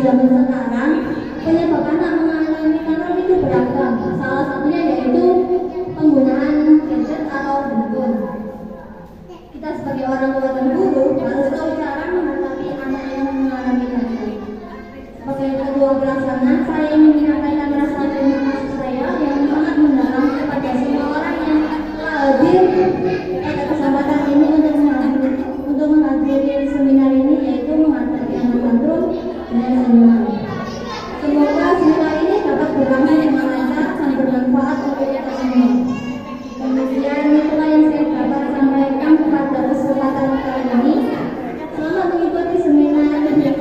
zaman sekarang penyebab anak mengalami tantrum itu beragam. Salah satunya yaitu penggunaan gadget atau handphone. Kita sebagai orang tua dan guru harus tahu cara menghadapi anak yang mengalami tantrum. Sebagai ketua pelaksana, saya ingin menyampaikan rasa terima kasih saya yang sangat mendalam kepada semua orang yang telah hadir pada kesempatan ini untuk menghadiri seminar ini, yaitu menghadapi anak tantrum dengan senyuman. Semoga seminar ini dapat berlangsung dengan lancar dan bermanfaat untuk kita semua. Kemudian itulah yang saya dapat sampaikan pada kesempatan kali ini. Selamat mengikuti seminar ini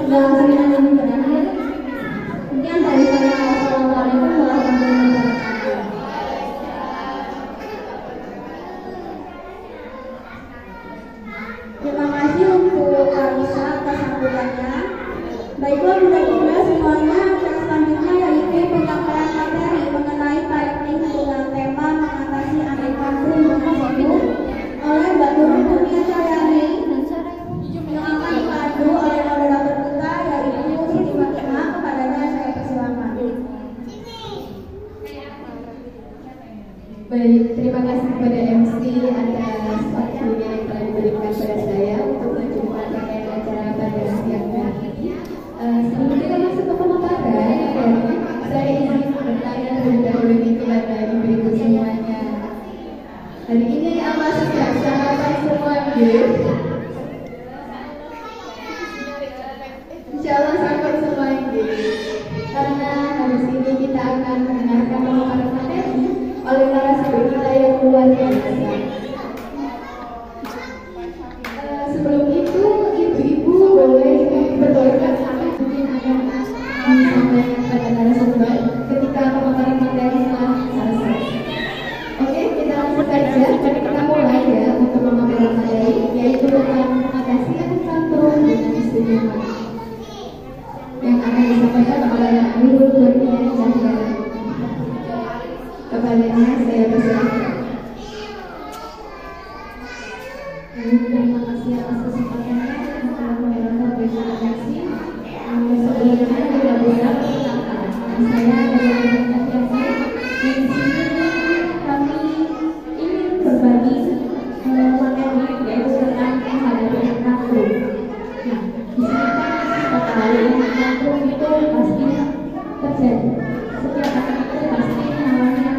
berakhir. Sekian dari saya. Wassalamualaikum warahmatullahi wabarakatuh. Terima kasih untuk Karisa atas sambutannya. Baiklah budak-budak semuanya, acara selanjutnya yaitu pemaparan materi mengenai parenting dengan tema mengatasi anak tantrum dengan senyum oleh Mbak Nurul Kurnia Cahyani yang akan dipandu oleh moderator kita yaitu Siti Fatimah. Kepadanya saya persilakan. Baik, terima kasih kepada MC atas waktunya yang telah diberikan pada saya untuk melanjutkan rangkaian acara pada siang hari ini. Sebelum kita masuk ke pemaparan, saya ingin bertanya terlebih dahulu kepada ibu ibu semuanya. Hari ini apa sudah sarapan semua, Bu? Insya Allah sarapan semua, Bu. Karena habis ini kita akan mendengarkan pemaparan materi oleh narasumber kita yang luar biasa. Sebelum itu, ibu-ibu boleh berdoakan sampai mungkin akan disampaikan pada narasumber ketika pemaparan materi telah selesai. Oke, kita langsung saja. Kita mulai ya untuk pemaparan materi, yaitu tentang mengatasi anak tantrum dengan senyuman yang akan disampaikan oleh Nurul Kurnia Cahyani. Kepadanya saya persilakan. Terima kasih atas kesempatannya untuk moderator presentasi. Sebelumnya tidak bisa perkenalkan, saya adalah Nurul Kurnia. Di sini kami ingin berbagi materi yaitu tentang menghadapi anak tantrum. Nah, di sini kan kita tahu tantrum itu pasti terjadi. Setiap anak itu pasti namanya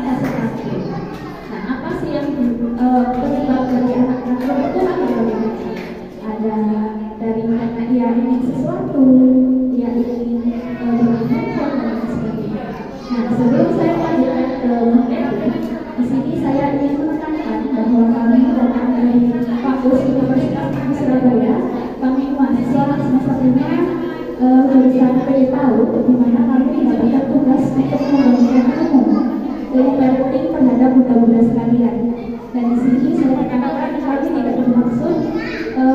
fase tantrum. Nah, apa sih yang penyebab dari anak tantrum itu ada dari karena ia ingin sesuatu, ia ingin berhubungan dan sebagainya. Nah, sebelum saya lanjutkan ke materi, di sini saya ingin menekankan bahwa kami datang dari kampus Universitas di Surabaya. Kami mahasiswa semester 5 jurusan PDPAU, di mana kami mendapatkan tugas untuk membagikan ilmu dari parenting terhadap budak-budak sekalian. Dan di sini saya tekankan kami tidak bermaksud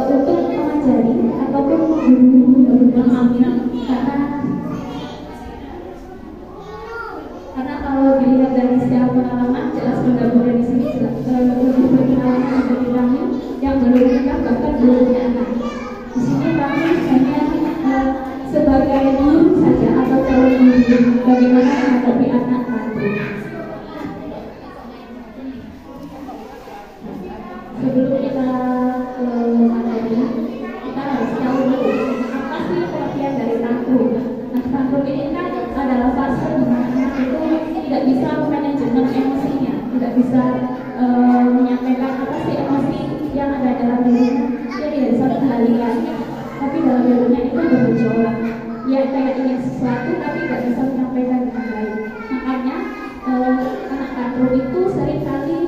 untuk mengajari ataupun menggurui budak-budak karena kalau dilihat dari secara pengalaman jelas budak-budak di sini lebih berpengalaman dari kami yang belum menikah bahkan belum punya anak. Di sini kami hanya sebagai guru saja atau calon guru bagaimana menghadapi anak tantrum. Sebelum kita ke materi, kita harus tahu dulu apa sih pengertian dari tantrum. Nah, tantrum ini kan adalah fase di mana anak itu tidak bisa manajemen emosinya, tidak bisa menyampaikan apa sih emosi yang ada dalam dirinya. Dia tidak bisa mengendalikan, tapi dalam dirinya itu bergejolak. Dia kayak ingin sesuatu tapi tidak bisa menyampaikan dengan baik. Makanya anak tantrum itu seringkali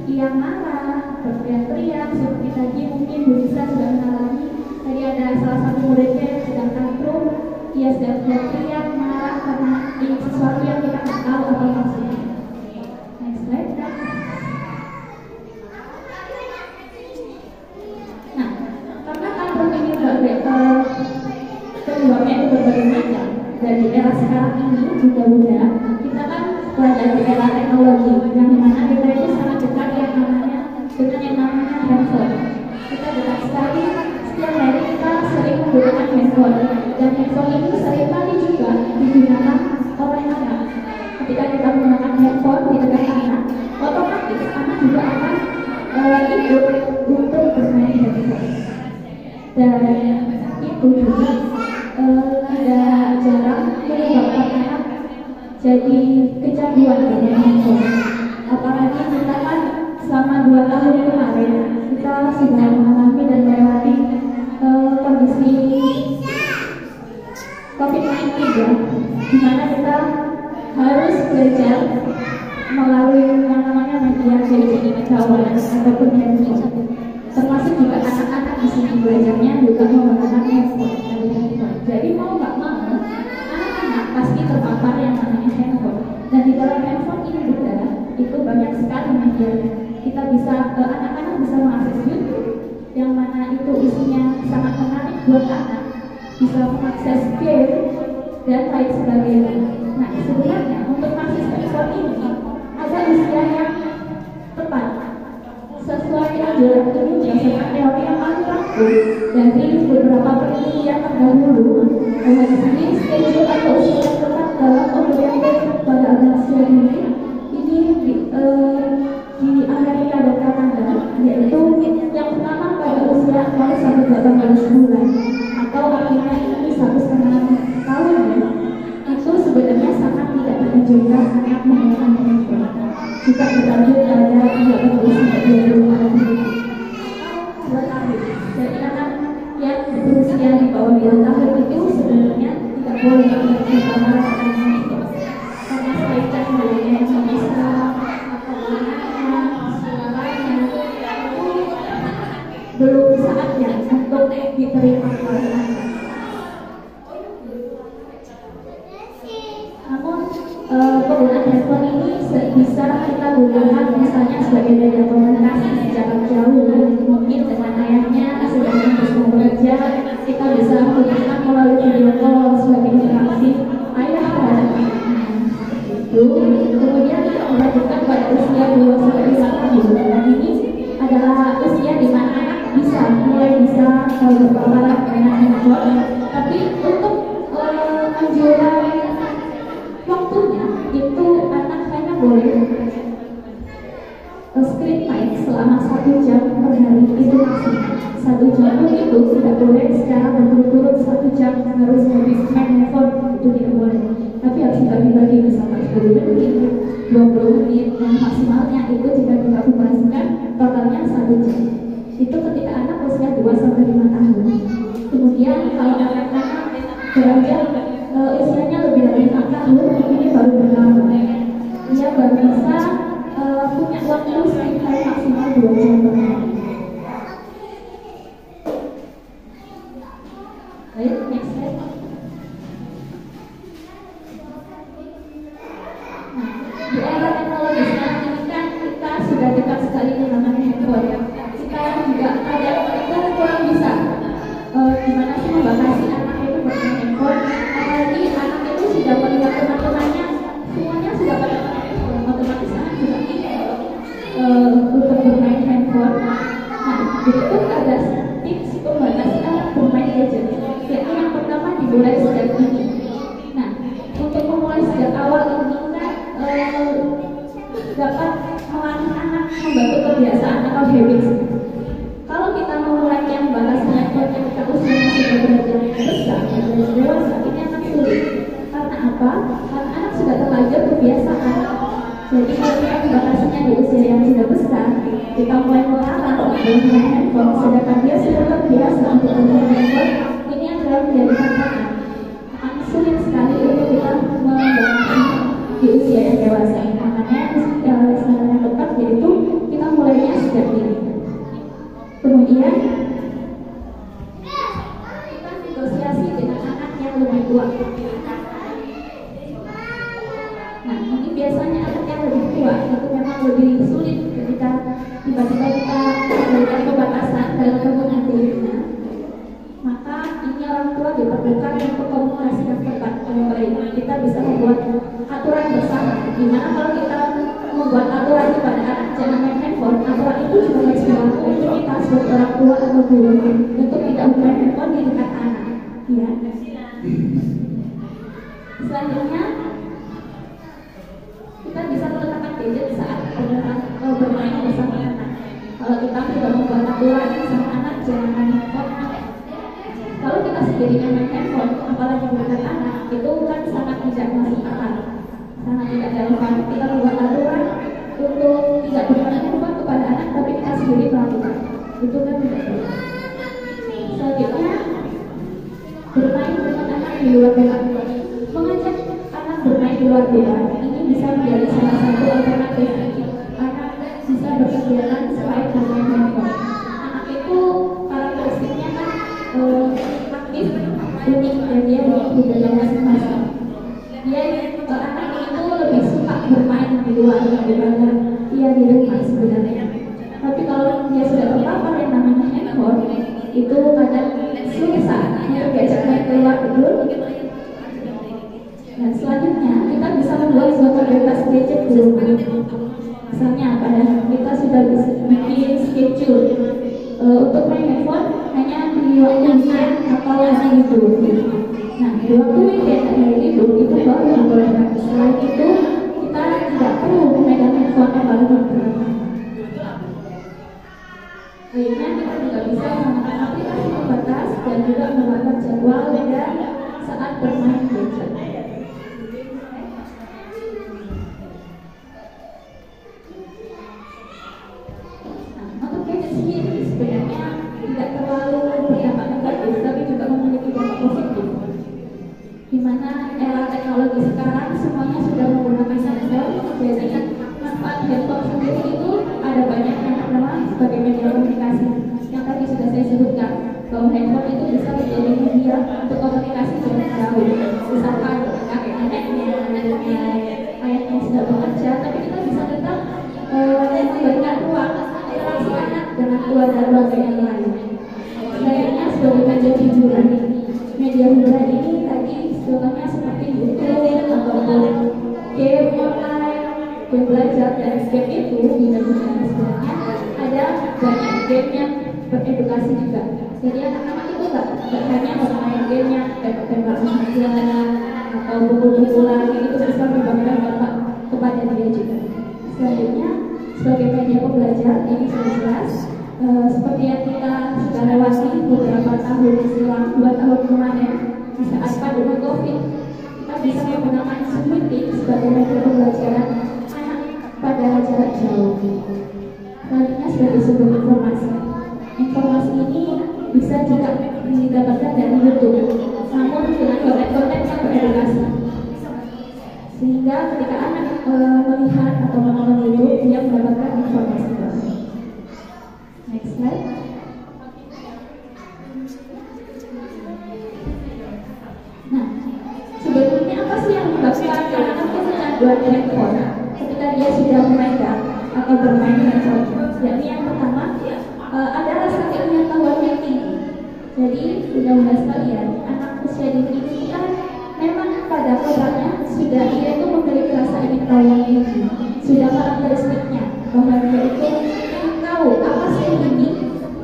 ia marah, berteriak-teriak. Seperti tadi mungkin Bu Lisa sudah mengalami. Tadi ada salah satu muridnya yang sedang tantrum, ia sedang berteriak, marah karena ingin sesuatu yang kita tidak tahu apa maksudnya. Next slide. Nah, karena tantrum ini penyebabnya itu berbagai macam. Dan di era sekarang ini muda-muda kita kan berada di era teknologi yang dimana kita itu sangat dekat dengan yang namanya handphone. Kita dekat sekali, setiap hari kita sering menggunakan handphone, dan handphone ini seringkali juga digunakan oleh anak. Ketika kita menggunakan handphone di dekat anak, otomatis anak juga akan ikut untuk bermain handphone. Dan itu juga tidak jarang menyebabkan anak jadi kecanduan dengan handphone. Apalagi kita kan selama 2 tahun kemarin kita sudah mengalami dan melewati kondisi COVID-19 ya, di mana kita harus belajar melalui yang namanya media kawan ataupun handphone. Termasuk juga anak-anak di sini belajarnya juga menggunakan handphone. Jadi mau nggak mau, anak-anak pasti terpapar yang namanya handphone. Dan di dalam handphone ini juga itu banyak sekali media. Kita bisa anak-anak bisa mengakses YouTube yang mana itu isinya sangat menarik buat anak, bisa mengakses game dan lain sebagainya. Nah, sebenarnya untuk mengakses handphone ini ada usia yang tepat sesuai anjuran ini berdasarkan teori yang paling laku dari beberapa penelitian terdahulu. Di sini schedule atau usia yang tepat dalam orientasi pada anak usia ini di Amerika dan Kanada, yaitu yang pertama pada usia 0 sampai 18 bulan atau artinya ini 1,5 tahun ya. Itu sebenarnya sangat tidak dianjurkan anak menggunakan handphone. Jika berlanjut pada 18 sampai 20 tahun. Jadi anak yang berusia di bawah 2 tahun itu sebenarnya tidak boleh dipamer karena selain cahaya yang bisa belum saatnya untuk diterima oleh anak. Namun penggunaan handphone ini bisa kita gunakan misalnya sebagai media komunikasi jarak jauh, mungkin dengan ayahnya sedangkan sedang bekerja, kita bisa menggunakan melalui video call sebagai interaksi ayah terhadap anaknya. Kemudian kita melanjutkan pada usia 2 sampai 5 tahun. Dan ini adalah usia di mana anak mulai bisa berpaparan dengan handphone. Tapi untuk anjuran waktunya itu anak hanya boleh screen time selama 1 jam per hari itu maksimal. 1 jam itu tidak boleh secara berturut-turut 1 jam harus habis main handphone, itu tidak boleh. Tapi harus dibagi-bagi bersama 10 menit, 20 menit, dan maksimalnya itu jika kita kumulasikan totalnya 1 jam. Itu ketika anak usia 2 sampai 5 tahun. Kemudian kalau anak-anak beranjak usianya lebih dari 5 tahun, ini baru bertambah. Dia baru bisa punya waktu screen time maksimal 2 jam per hari. Baik, next slide. Nah, di era teknologi sekarang ini kan kita sudah dekat sekali dengan namanya handphone. Kita juga ada itu kurang bisa gimana sih membatasi anak itu bermain handphone. Apalagi anak itu sudah melihat teman-temannya semuanya sudah pada handphone, otomatis anak juga ingin untuk bermain handphone. Nah, itu ada tips membatasi anak bermain gadget. Yaitu yang pertama dimulai sejak dini. Nah, untuk memulai sejak awal ini kan dapat melatih anak membantu kebiasaan atau habits. Kalau kita memulainya membatasi handphone ketika usianya sudah beranjak besar dan dewasa, ini akan sulit. Karena apa? Karena anak sudah terlanjur kebiasaan. Jadi kalau kita membatasinya di usia yang sudah besar, kita mulai melarang untuk bermain handphone, sedangkan dia sudah terbiasa untuk bermain handphone, ini adalah menjadikan akan sulit sekali untuk kita membatasi di usia yang dewasa. Makanya saran yang tepat yaitu kita mulainya sejak dini. Kemudian kita negosiasi dengan anak yang lebih tua. Nah, ini biasanya anak yang lebih tua itu memang lebih sulit ketika tiba-tiba kita memberikan pembatasan dalam penggunaan dirinya. Maka ini orang tua diperlukan untuk komunikasi yang tepat yang baik. Kita bisa membuat aturan bersama. Dimana kalau kita membuat aturan kepada anak jangan main handphone, aturan itu juga harus berlaku untuk kita sebagai orang tua atau guru untuk tidak bermain handphone di dekat anak. Selanjutnya kita bisa meletakkan gadget saat bermain bersama anak. Kalau kita sudah membuat aturan sama anak jangan main handphone. Kalau kita sendirinya main handphone, apalagi dengan anak, itu kan sangat tidak masuk akal, sangat tidak relevan. Kita membuat aturan untuk tidak bermain handphone kepada anak, tapi kita sendiri melakukan, itu kan tidak baik. Selanjutnya, bermain dengan anak di luar rumah. Mengajak anak bermain di luar rumah ini bisa menjadi salah satu alternatif anak bisa berkegiatan selain bermain handphone. Anak itu karakteristiknya kan aktif, unik, dan dia punya budaya masing-masing. Anak itu lebih suka bermain di luar daripada dia di rumah sebenarnya. Tapi kalau dia sudah terpapar yang namanya handphone, itu kadang susah untuk diajak main keluar dulu. Dan selanjutnya kita bisa membuat zona bebas gadget di rumah. Misalnya apa ya? Kita sudah bisa bikin schedule untuk main handphone hanya di waktu weekend atau hari libur. Nah, di waktu weekend dan hari libur itu baru dibolehkan. Selain itu kita tidak perlu memegang handphone apalagi berapa. Lainnya kita juga bisa menggunakan aplikasi pembatas dan juga mengatur jadwal dan saat bermain gadget. Sebenarnya tidak terlalu berdampak negatif, tapi juga memiliki dampak positif. Di mana era teknologi sekarang semuanya sudah menggunakan handphone, jadi manfaat handphone sendiri itu ada banyak yang pertama sebagai media komunikasi. Yang tadi sudah saya sebutkan bahwa handphone itu bisa menjadi media untuk komunikasi jarak jauh. Misalkan kakek neneknya, ayahnya sudah bekerja, tapi kita bisa tetap memberikan ruang interaksi anak dengan keluarga yang lain. Selanjutnya sebagai media hiburan. Media hiburan ini tadi contohnya seperti YouTube ataupun game online, game belajar, dan game itu di Indonesia sebenarnya ada banyak game yang beredukasi juga. Jadi anak-anak itu nggak hanya bermain game yang tembak-tembak saja atau pukul-pukulan, itu bisa memberikan dampak kepada dia juga. Selanjutnya sebagai media pembelajar ini sudah jelas seperti yang kita sudah lewati beberapa tahun silam, 2 tahun kemarin di saat pandemi COVID, kita bisa menggunakan Zoom Meeting sebagai media pembelajaran anak pada jarak jauh. Selanjutnya sebagai sumber informasi. Informasi ini bisa juga didapatkan dari YouTube, namun dengan konten-konten yang beredukasi. Sehingga ketika anak melihat atau menonton YouTube, dia mendapatkan informasi baru. Next slide. Nah, sebetulnya apa sih yang menyebabkan anak itu kecanduan handphone ketika dia sudah memegang atau bermain handphone? Jadi yang pertama ada rasa keingin-tahuan yang tinggi. Jadi mudah-mudahan sekalian, anak usia dini ini kan memang pada kodratnya sudah dia itu memiliki rasa ingin tahu yang tinggi, sudah karakteristiknya bahwa dia itu ingin tahu apa sih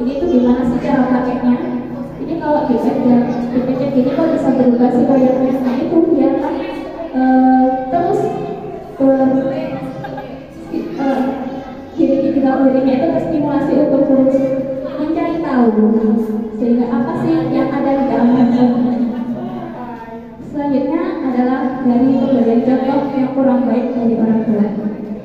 ini tuh gimana sih cara pakainya, ini kalau dipencet gini kok bisa berubah sih wayangnya. Nah itu dia kan terus dirinya itu terstimulasi untuk terus mencari tahu sehingga apa sih yang ada di dalam handphone. Selanjutnya adalah dari pemberian contoh yang kurang baik dari orang tua.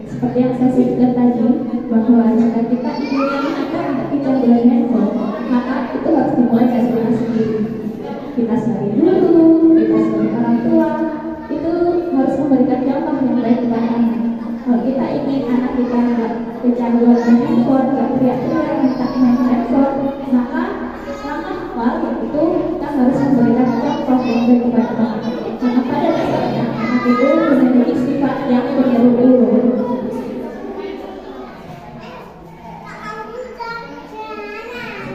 Seperti yang saya sebutkan tadi, bahwa jika kita ingin anak kita belajar handphone, maka itu harus dimulai dari kita sendiri. Kita sebagai guru, kita sebagai orang tua, itu harus memberikan contoh yang baik kepada anak. Kalau kita ingin anak kita kecanduan handphone, gak teriak-teriak minta main handphone, maka langkah awal itu kita harus memberikan contoh yang baik kepada anak. Karena pada dasarnya anak itu memiliki sifat yang berubah-ubah.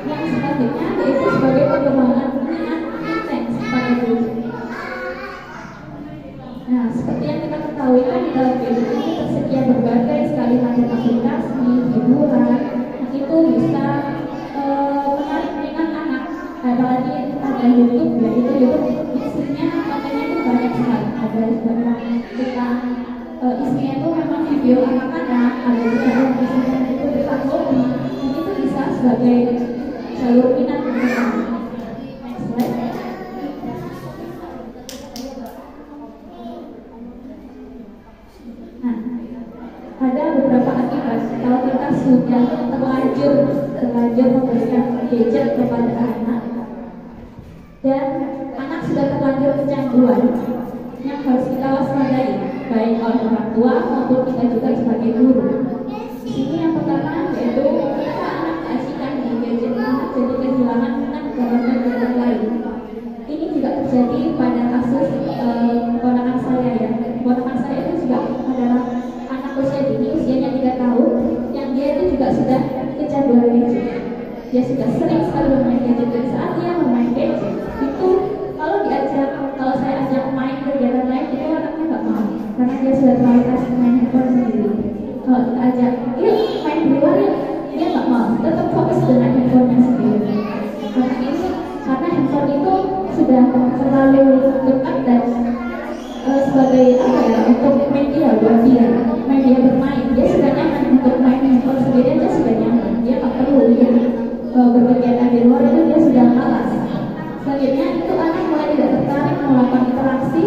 Yang selanjutnya yaitu sebagai perkembangan minat intens pada diri. Nah, seperti yang kita ketahui kan di dalam gadget ini tersedia berbagai sekali macam aplikasi hiburan yang itu bisa menarik minat anak. Apalagi ada YouTube, ya itu YouTube isinya kontennya itu banyak sekali. ada juga kita isinya itu memang video anak-anak, ada juga yang isinya itu tentang hobi, dan itu bisa sebagai jalur minat kita. Next slide. Nah, ada beberapa akibat kalau kita sudah terlanjur memberikan gadget kepada anak dan anak sudah terlanjur kecanduan, yang harus kita waspadai baik oleh orang tua maupun kita juga sebagai guru. Di sini yang pertama yaitu ketika anak diasihkan dengan gadget, anak jadi kehilangan minat dalam kegiatan lain. Ini juga terjadi pada kasus keponakan saya ya. Keponakan saya itu juga adalah anak usia dini, usianya 3 tahun, yang dia itu juga sudah kecanduan gadget. Dia sudah sering sekali bermain gadget, dan saat dia bermain gadget itu kalau saya ajak main kegiatan lain itu anaknya nggak mau, karena dia sudah terlalu kasih main handphone sendiri. Kalau kita ajak, yuk main di luar ya, dia nggak mau, tetap fokus dengan handphonenya sendiri. Karena handphone itu sudah terlalu dekat dan sebagai untuk media buat dia bermain, dia sudah nyaman untuk main handphone sendiri, dia sudah nyaman, dia nggak perlu berkegiatan di luar, itu dia sudah malas. Selanjutnya itu anak mulai tidak tertarik melakukan interaksi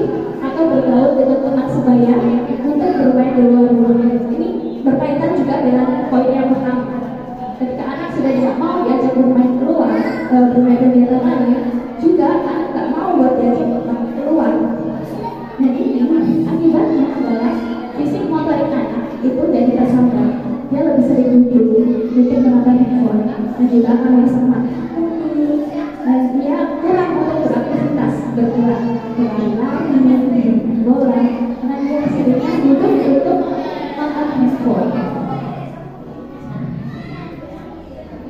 atau bergaul dengan teman sebaya untuk bermain di luar rumah. Ini berkaitan juga dengan poin yang pertama. Ketika anak sudah tidak mau diajak bermain keluar, bermain kegiatan lain, juga anak tidak mau buat diajak bermain keluar. Dan ini akibatnya adalah fisik motorik anak itu jadi tersambar. Dia lebih sering duduk menonton handphone, dan juga akan merasa dan dia kurang untuk beraktivitas, bergerak, berlari, main bola, karena dia seringnya duduk untuk nonton handphone.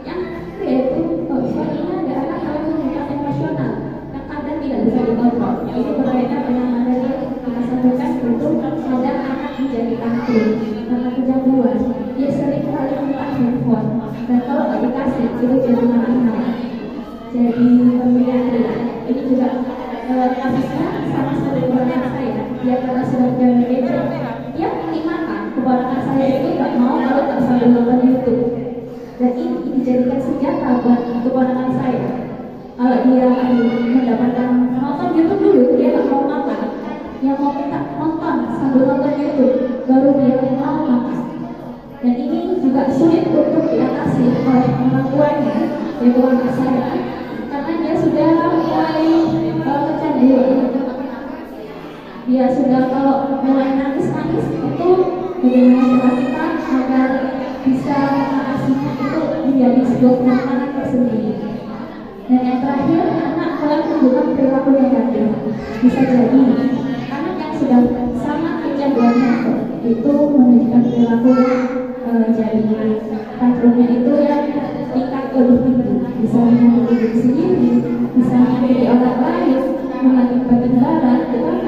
Yang yaitu selanjutnya ada anak yang memiliki emosional yang kadang tidak bisa dikontrol. Ini berkaitan dengan materi yang kita sampaikan, itu ada anak menjadi tantrum karena kecanduan. Dia sering kali melihat handphone, dan kalau nggak dikasih itu jadi marah-marah. Jadi pemilihan berat. Ini juga kasusnya sama seperti keponakan saya. Dia karena sudah menjalani gadget, dia menikmati keponakan saya itu nggak mau kalau tak sambil nonton YouTube. Dan ini dijadikan senjata buat keponakan saya. Kalau dia mendapatkan nonton YouTube dulu, dia nggak mau makan. Yang mau kita nonton sambil nonton YouTube, baru dia mau makan. Dan ini juga sulit untuk diatasi oleh orang tuanya, yaitu anak saya. Karena dia sudah mulai kecanduan. Dia sudah kalau mulai nangis-nangis itu bagaimana cara kita agar bisa mengatasinya itu menjadi sebuah tantangan tersendiri. Dan yang terakhir, anak mulai menunjukkan perilaku negatif. Bisa jadi anak yang sudah sangat kecanduan itu menunjukkan perilaku jadi tantrumnya itu yang tingkat lebih tinggi, bisa menyakiti diri sendiri, bisa menyakiti orang lain, mengakibatkan darah, itu kan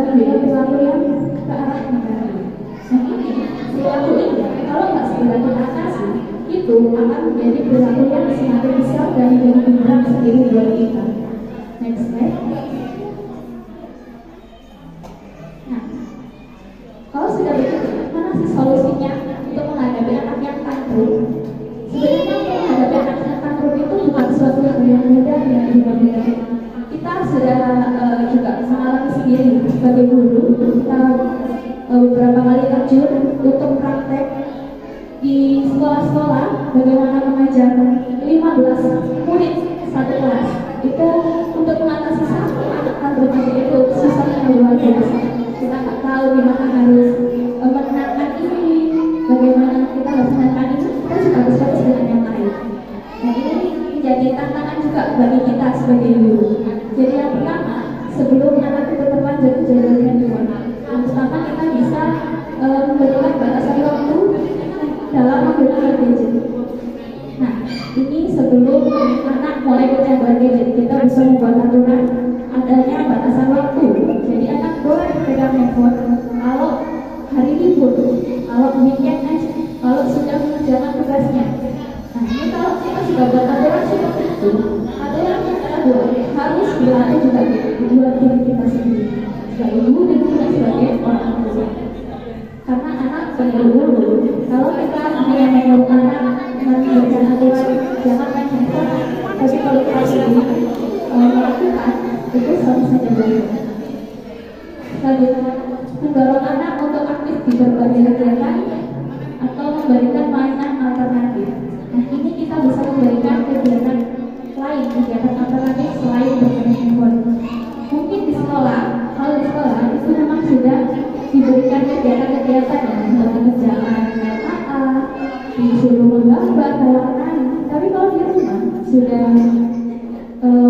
menjadi perilaku yang ke arah negatif. Nah ini perilaku ini kalau nggak segera kita atasi, itu akan menjadi perilaku yang semakin besar dan menjadi berat sendiri buat kita. Next slide. Nah, kalau sudah begitu, mana sih solusinya untuk menghadapi anak yang tantrum? Sebenarnya menghadapi anak yang tantrum itu bukan sesuatu yang mudah ya, kita sudah juga mengalami sendiri sebagai guru. Kita beberapa kali terjun untuk praktek di sekolah-sekolah bagaimana mengajarkan 15 murid satu kelas. Itu untuk mengatasi satu anak tantrum itu susahnya luar biasa. Kita nggak tahu gimana harus menenangkan ini, bagaimana kita harus menenangkan ini, kita juga harus fokus dengan yang lain. Nah ini menjadi tantangan juga bagi kita sebagai guru. Jadi yang pertama, sebelum anak kita terlanjur kejadian handphone, yang pertama kita bisa memberikan batasan waktu dalam menggunakan gadget. Nah ini sebelum anak mulai kecanduan gadget, kita bisa membuat aturan adanya batasan waktu. Jadi anak boleh pegang handphone kalau hari libur, kalau weekend aja, kalau sudah mengerjakan tugasnya. Nah ini kalau kita sudah buat aturan seperti itu, aturan yang kita buat harus berlaku juga buat diri kita sendiri. sebagai ibu dan juga sebagai orang tua. Karena anak pengen dulu. Kalau kita hanya menyuruh anak memberikan aturan jangan main handphone, tapi kalau kita sendiri melakukan itu sama saja boleh. Selanjutnya, mendorong anak untuk aktif di berbagai kegiatan atau memberikan mainan alternatif. Nah, ini kita bisa memberikan kegiatan lain, kegiatan alternatif selain bermain handphone. Mungkin di sekolah, kalau di sekolah itu memang sudah diberikan kegiatan-kegiatan yang seperti kerjaan LKA, disuruh menggambar, mewarnai. Tapi kalau di rumah sudah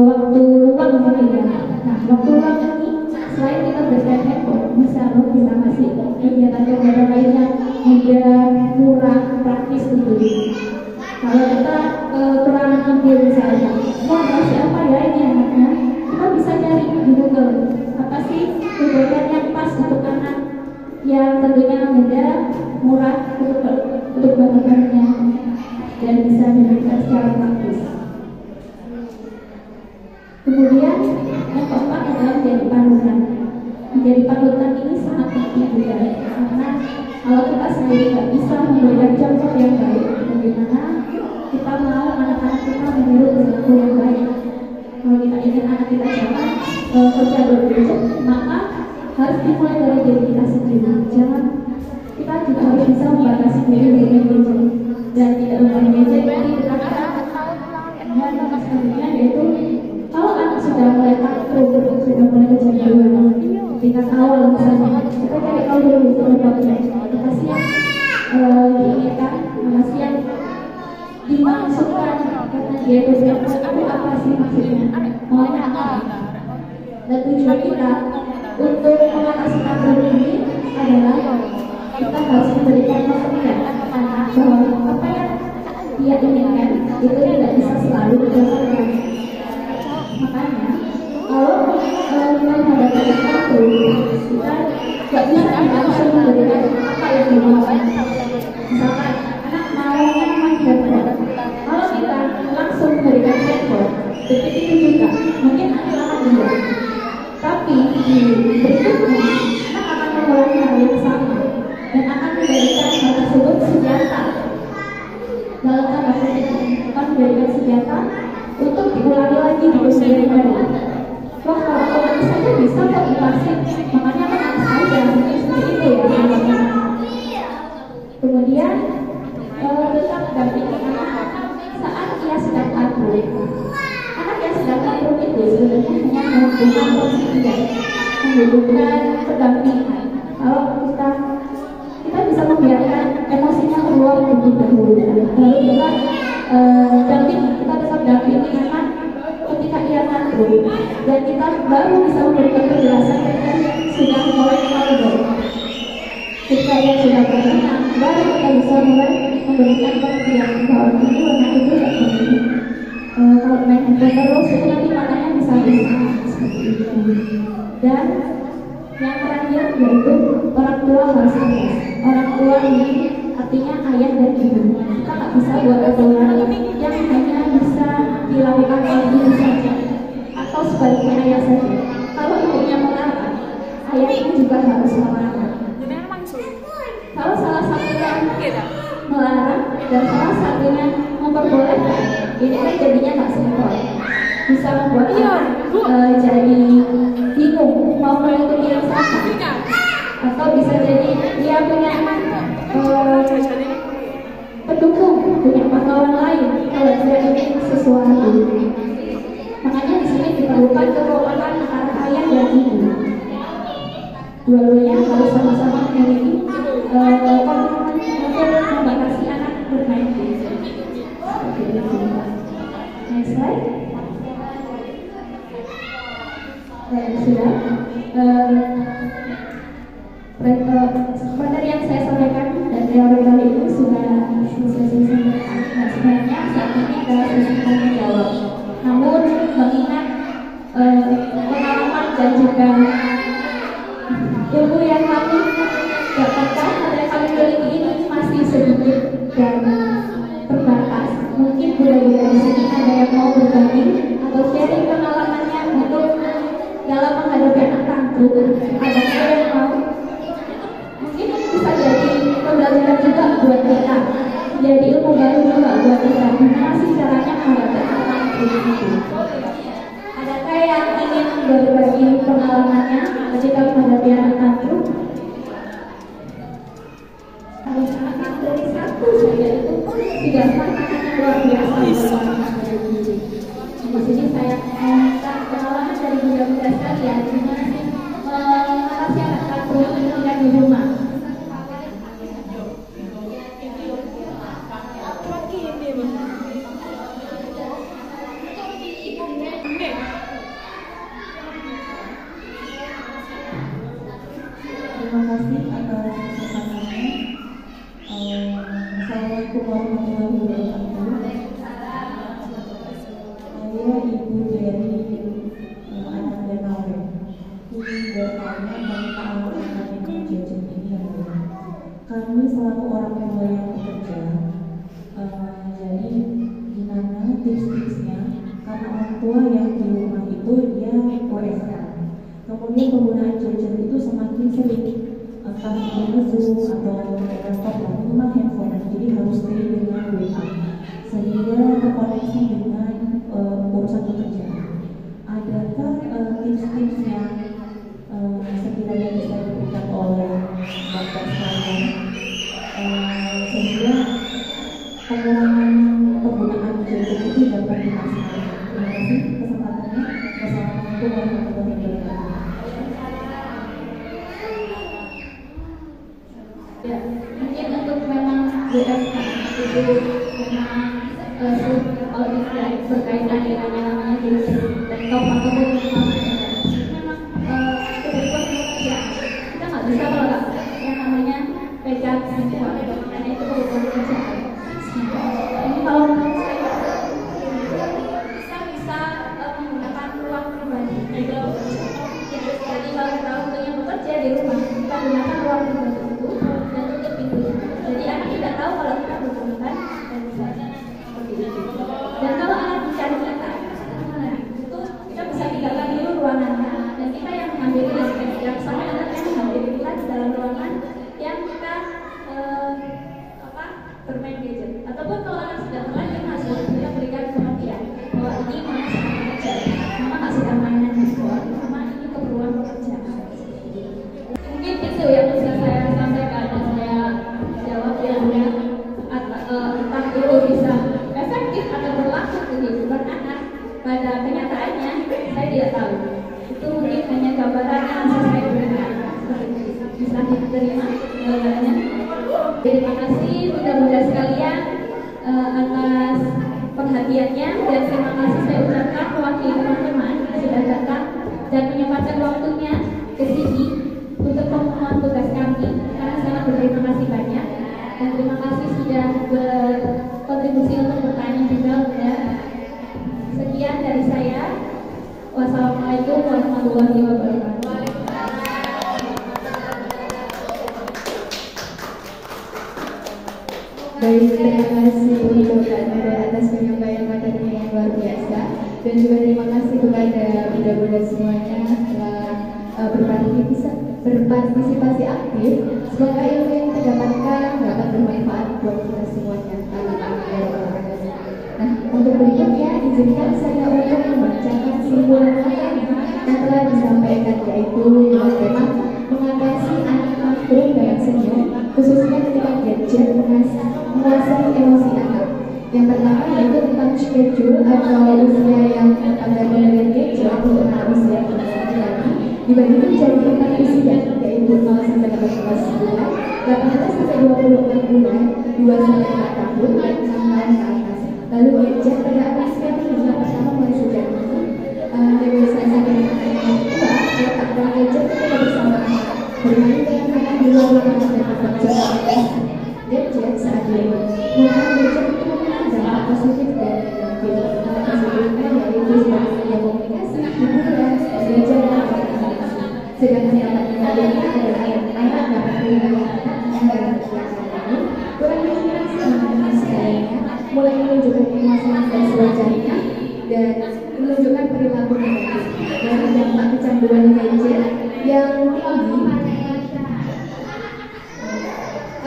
waktu luang mungkin ya. Nah, waktu luang ini selain kita berikan handphone, bisa kasih kegiatan-kegiatan lainnya mudah, murah, praktis tentunya. Kalau kita kurang ngerti misalnya, mau ngasih apa ya ini anaknya, kita bisa cari di Google apa sih kegiatan yang pas untuk anak, yang tentunya mudah, murah untuk bahan-bahannya dan bisa diberikan secara praktis. Kemudian yang keempat adalah menjadi panutan. Menjadi panutan ini sangat penting juga karena kalau kita sendiri tidak bisa memberikan contoh yang baik, bagaimana kita mau anak-anak kita meniru perilaku yang baik. Kalau kita ingin anak kita jangan kerja berbeda, maka harus dimulai dari diri kita sendiri. Jangan kita juga harus bisa membatasi diri dengan gadget dan tidak memakai gadget di dekat anak. Dan selanjutnya yaitu kalau anak sudah mulai takut, sudah mulai kecanduan, tingkat awal misalnya, kita cari tahu dulu penyebabnya. Apa sih yang diinginkan, apa sih yang dimaksudkan karena dia itu apa sih maksudnya, maunya apa? Dan tujuan kita untuk mengatasi takut ini adalah kita harus memberikan pengertian anak bahwa apa yang dia inginkan itu tidak bisa selalu didapatkan. Makanya kalau kita menghadapi takut, kita nggak bisa langsung memberikan apa yang dimaukan. Misalkan anak maunya main handphone, kalau kita langsung memberikan handphone, detik itu juga mungkin anak juga. Tapi di berikutnya anak akan mengulangi hal yang sama dan akan menjadikan hal tersebut senjata. Dalam tanda kutip akan menjadikan senjata untuk diulangi lagi di usia yang baru. Wah, kalau otomatis saja bisa kok dipaksin, makanya kan anak saja seperti itu ya. Kemudian tetap dampingi anak saat ia sedang takut. Anak yang sedang takut itu sebenarnya hanya membutuhkan konsistensi, membutuhkan pendampingan. Kalau kita bisa membiarkan emosinya keluar terlebih dahulu, lalu kita kita tetap dampingi anak ketika ia takut, dan kita baru bisa memberikan penjelasan ketika sudah mulai mengalir. Ketika ia sudah bertenang, baru kita bisa mulai memberikan pengertian bahwa ini anak itu tidak penting. Kalau main handphone terus itu nanti matanya bisa rusak seperti itu. Dan yang terakhir yaitu orang tua harus tegas. Orang tua ini artinya ayah dan ibu. Kita nggak bisa buat aturan yang hanya bisa dilakukan oleh ibu saja atau sebaliknya ayah saja. Kalau ibunya melarang, ayah itu juga harus melarang. Kalau salah satunya melarang dan salah satunya memperbolehkan, ini kan jadinya nggak sinkron. Bisa membuat anak jadi bingung mau mengikuti yang sama, atau bisa jadi dia punya pendukung, punya pahlawan lain kalau dia ingin sesuatu. Makanya di sini diperlukan kekompakan antara ayah dan ibu. Dua-duanya harus sama-sama memiliki komitmen untuk membatasi anak bermain gadget. Next slide. Sudah. Materi yang saya sampaikan dan teori kali ini sudah selesai disampaikan. Nah, sebenarnya saat ini adalah sesi tanya jawab. Namun mengingat pengalaman dan juga ilmu yang kami dapatkan pada kali ini masih sedikit dan terbatas. Mungkin budaya di sini ada yang mau berbagi atau sharing pengalamannya untuk dalam menghadapi anak kartu, adakah yang mau? Mungkin bisa jadi pembelajaran juga buat kita, jadi ilmu baru juga buat kita. Gimana sih caranya menghadapi hal itu? Adakah yang ingin berbagi pengalamannya ketika menghadapi anak tantrum? Kalau anak dari satu saja itu pun sudah sangat luar biasa. Di sini saya minta pengalaman dari muda-muda sekalian, gimana sih mengatasi anak tantrum ketika di rumah. Terima kasih atas kesempatannya. Assalamualaikum warahmatullahi wabarakatuh. Saya ibu dari anak dan Aurel. Ini dasarnya meminta anak yang jajan ini yang benar. Kami selaku orang tua yang bekerja, jadi gimana tips-tipsnya? Karena orang tua yang di rumah itu dia OSK. Kemudian penggunaan gadget itu semakin sering, entah itu Zoom atau laptop lah, minimal handphone, jadi harus stay dengan WA sehingga terkoneksi dengan urusan pekerjaan. Adakah tips-tips yang sekiranya bisa diberikan oleh Bapak sekalian sehingga pengurangan penggunaan gadget itu dapat dimaksimalkan? Terima kasih kesempatannya. Wassalamualaikum warahmatullahi wabarakatuh. Ya, mungkin untuk memang WFH itu memang kalau tidak berkaitan dengan yang namanya gadget, laptop ataupun memang kebutuhan manusia. Kita nggak bisa kalau nggak yang namanya pegang semua, karena itu kebutuhan kerjaan. Ini kalau menurut saya kita bisa menggunakan ruang pribadi. Jadi kalau kita waktunya bekerja di rumah, kita gunakan ruang pribadi itu dan tutup pintunya. Jadi anak tidak tahu kalau kita berkomentar dan misalnya seperti itu. Dan kalau anak bicara kita, itu kita bisa tinggalkan dulu ruangannya dan kita yang mengambil inisiatif. Jangan sampai anak yang mengambil kita di dalam ruangan yang kita bermain gadget. Ataupun kalau anak sudah terlanjur masuk, kita berikan pengertian bahwa ini mama sedang bekerja, mama nggak sedang mainan di sekolah, mama ini keperluan pekerjaan. Mungkin itu yang bisa saya sampaikan dan saya jawab yang entah itu bisa efektif atau berlaku di kehidupan anak. Pada kenyataannya saya tidak tahu. Itu mungkin hanya gambaran yang bisa saya berikan. Bisa diterima gambarannya. Terima kasih mudah-mudahan sekalian atas perhatiannya dan terima kasih saya ucapkan mewakili teman-teman yang sudah datang dan menyempatkan waktunya ke sini untuk pemenuhan tugas kami, karena sangat berterima kasih banyak dan terima kasih sudah berkontribusi untuk bertanya juga. Sekian dari saya. Wassalamualaikum warahmatullahi wabarakatuh. Baik, terima kasih untuk Kak Nurul atas penyampaian materinya yang luar biasa, dan juga terima kasih kepada muda-muda semuanya telah berpartisipasi aktif. Semoga ilmu yang kita dapatkan dapat bermanfaat buat kita semuanya. Nah, untuk berikutnya izinkan saya untuk membacakan simpulan materi yang telah disampaikan, yaitu tema mengatasi anak tantrum dengan senyum, khususnya ketika gadget menguasai emosi anak. Yang pertama yaitu tentang schedule atau usia yang ada pemberian gadget untuk anak usia laki-laki dibagi menjadi 4 usia, yaitu 0 sampai 18 bulan, 18 sampai 26 bulan, 2 sampai 4 tahun, dan 6 tahun ke atas. Lalu gadget pada usia yang pertama mulai sejak negosiasi dengan anak yang tua, meletakkan gadget ketika bersama anak, bermain dengan anak di luar ruangan dan bekerja gadget saat ini. Menggunakan gadget itu memiliki dampak positif dan negatif. Dampak positifnya yaitu sebagai media komunikasi, hiburan, belajar dan berinteraksi. Sedangkan dampak negatifnya adalah anak dapat menggunakan dalam kegiatan ini kurang berinteraksi dengan segalanya, mulai menunjukkan emosi dan sewajarnya dan menunjukkan perilaku negatif. Dari dampak kecanduan gadget, ia yang tinggi.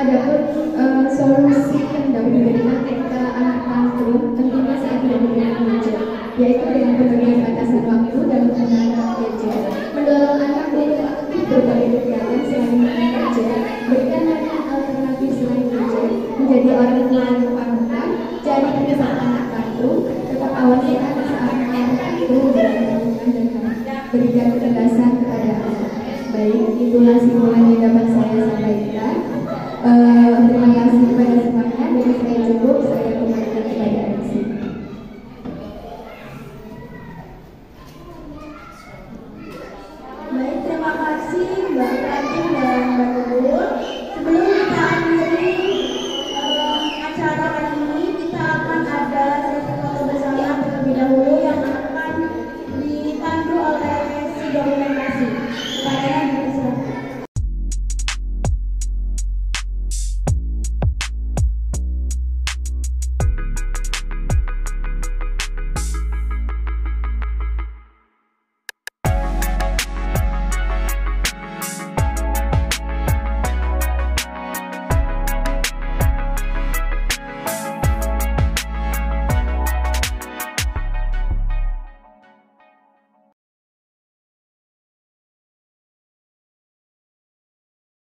Adapun solusi yang dapat diberikan ketika anak tantrum tentunya saat tidak diberikan gadget, yaitu dengan pemberian batasan waktu dan penggunaan gadget, mendorong anak untuk aktif berbagai kegiatan selain main gadget, berikan mereka alternatif selain gadget, menjadi orang tua yang panutan, cari kebiasaan anak tantrum, tetap awasi anak saat anak tantrum dengan dan berikan ketegasan kepada anak. Baik, itulah simpulan yang dapat saya sampaikan. Terima kasih kepada semuanya. Dari saya cukup, saya kembalikan kepada MC. Baik, terima kasih Mbak Pratin dan Mbak Nurul. Sebelum kita akhiri acara kali ini, kita akan ada sesi foto bersama terlebih dahulu yang akan dipandu oleh si dokumenter